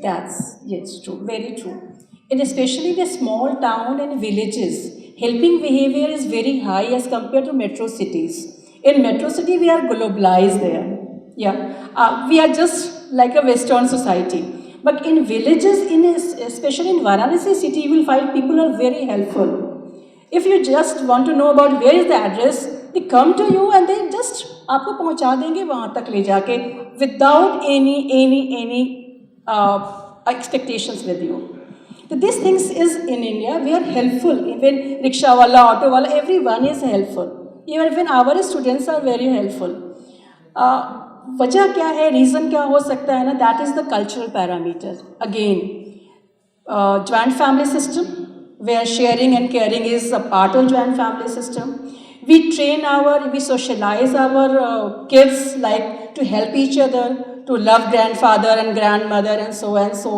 That's yes, true, very true. And especially the small town and villages, helping behavior is very high as compared to metro cities. In metro city, we are globalized there. Yeah, we are just like a Western society. But in villages, especially in Varanasi city, you will find people are very helpful. If you just want to know about where is the address, they come to you and they just आपको पहुंचा देंगे वहाँ तक ले जाके without any expectations with you. So these things is in India, we are helpful. Even rickshaw wala, auto wala, everyone is helpful. Even our students are very helpful. वजह क्या है, रीज़न क्या हो सकता है ना, that is the cultural parameter. Again joint family system, where sharing and caring is a part of joint family system. We socialize our kids like to help each other, to love grandfather and grandmother and so and so.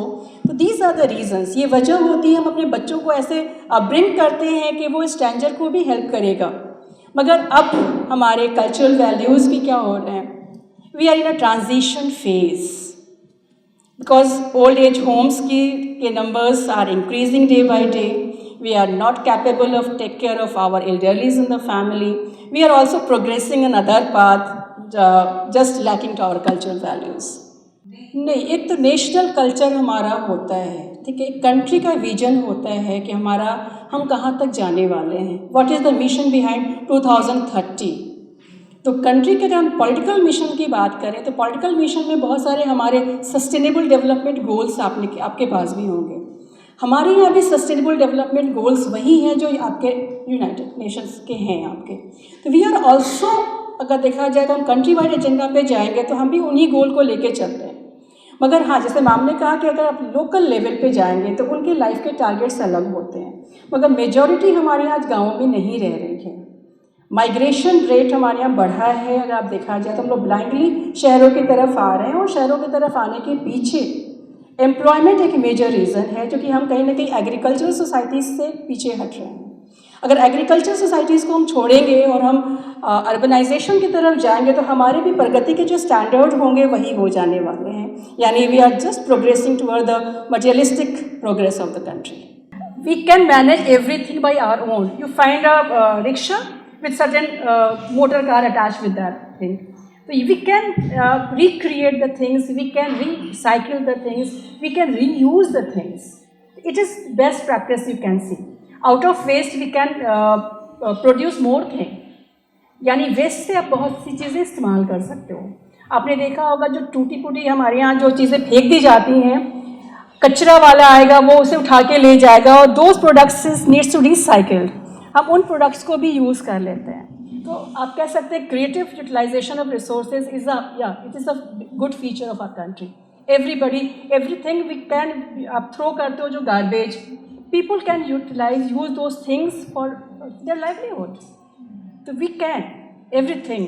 तो these are the reasons. ये वजह होती है हम अपने बच्चों को ऐसे ब्रिंग करते हैं कि वो स्ट्रेंजर को भी हेल्प करेगा. मगर अब हमारे कल्चरल वैल्यूज़ भी क्या हो रहे हैं, we are in a transition phase because old age homes के numbers are increasing day by day. We are not capable of take care of our elderlies in the family. We are also progressing in other path, just lacking to our cultural values. नहीं, एक तो national culture हमारा होता है, ठीक है, एक country का विजन होता है कि हम कहाँ तक जाने वाले हैं, what is the mission behind 2030. तो कंट्री के अगर हम पॉलिटिकल मिशन की बात करें तो पॉलिटिकल मिशन में बहुत सारे हमारे सस्टेनेबल डेवलपमेंट गोल्स आपके पास भी होंगे. हमारे यहाँ भी सस्टेनेबल डेवलपमेंट गोल्स वही हैं जो आपके यूनाइटेड नेशंस के हैं आपके. तो वी आर ऑल्सो, अगर देखा जाए तो हम कंट्री वाइड एजेंडा पे जाएंगे तो हम भी उन्हीं गोल को लेके चलते हैं. मगर हाँ, जैसे मैम ने कहा कि अगर आप लोकल लेवल पे जाएंगे तो उनके लाइफ के टारगेट्स अलग होते हैं. मगर मेजॉरिटी हमारे यहाँ गाँव में नहीं रह रही है. माइग्रेशन रेट हमारे यहाँ बढ़ा है. अगर आप देखा जाए तो हम लोग ब्लाइंडली शहरों की तरफ आ रहे हैं और शहरों की तरफ आने के पीछे एम्प्लॉयमेंट एक मेजर रीज़न है, जो कि हम कहीं ना कहीं एग्रीकल्चरल सोसाइटीज़ से पीछे हट रहे हैं. अगर एग्रीकल्चर सोसाइटीज़ को हम छोड़ेंगे और हम अर्बनाइजेशन की तरफ जाएंगे तो हमारे भी प्रगति के जो स्टैंडर्ड होंगे वही हो जाने वाले हैं. यानी we are just progressing toward the materialistic progress of the country. We can manage everything by our own. You find a rickshaw with certain motor car attached with that thing. So we can recreate the things, we can recycle the things, we can reuse the things. It is best practice you can see. Out of waste we can produce more thing. यानी waste से आप बहुत सी चीज़ें इस्तेमाल कर सकते हो. आपने देखा होगा जो टूटी फूटी हमारे यहाँ जो चीज़ें फेंक दी जाती हैं, कचरा वाला आएगा वो उसे उठा के ले जाएगा और those products needs to recycled. हम उन प्रोडक्ट्स को भी यूज़ कर लेते हैं. तो आप कह सकते हैं creative utilization of resources it is a good feature of our country. Everything we can, आप थ्रो करते हो जो garbage, people can use those things for their livelihood. तो we can everything.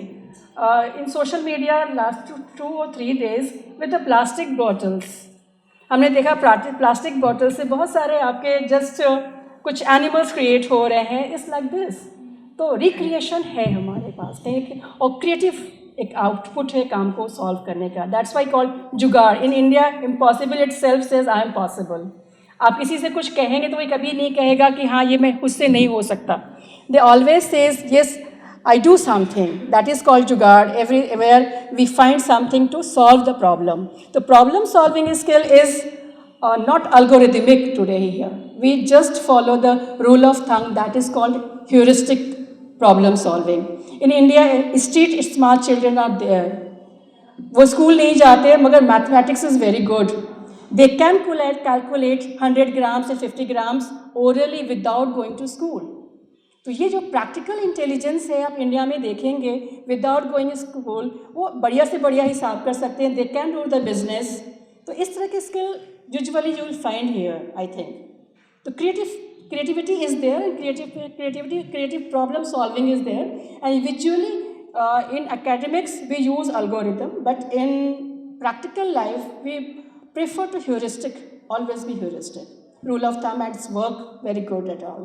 In social media last 2 or 3 days with the plastic bottles, हमने देखा plastic bottle से बहुत सारे आपके जस्ट कुछ एनिमल्स क्रिएट हो रहे हैं. It's like this. तो रिक्रिएशन है हमारे पास कहीं, और क्रिएटिव एक आउटपुट है काम को सॉल्व करने का. दैट्स वाई कॉल्ड जुगाड़. In India impossible it self says I am possible. आप किसी से कुछ कहेंगे तो वो कभी नहीं कहेगा कि हाँ ये मैं उससे नहीं हो सकता. They always says yes I do something. That is called jugaad. Everywhere we find something to solve the problem. The problem solving skill is not algorithmic today here. We just follow the rule of thumb that is called heuristic problem solving. In India, street smart children are there. वो school नहीं जाते मगर mathematics is very good. They can calculate 100 grams and 50 grams orally without going to school. तो ये जो practical intelligence है आप India में देखेंगे विदाउट गोइंग स्कूल, वो बढ़िया से बढ़िया हिसाब कर सकते हैं. They can do the business. तो इस तरह की skill usually you will find here I think. तो creativity is there, and creative problem solving is there. And usually in academics we use algorithm, but in practical life we prefer to heuristic, always be heuristic. Rule of thumb at work very good at all.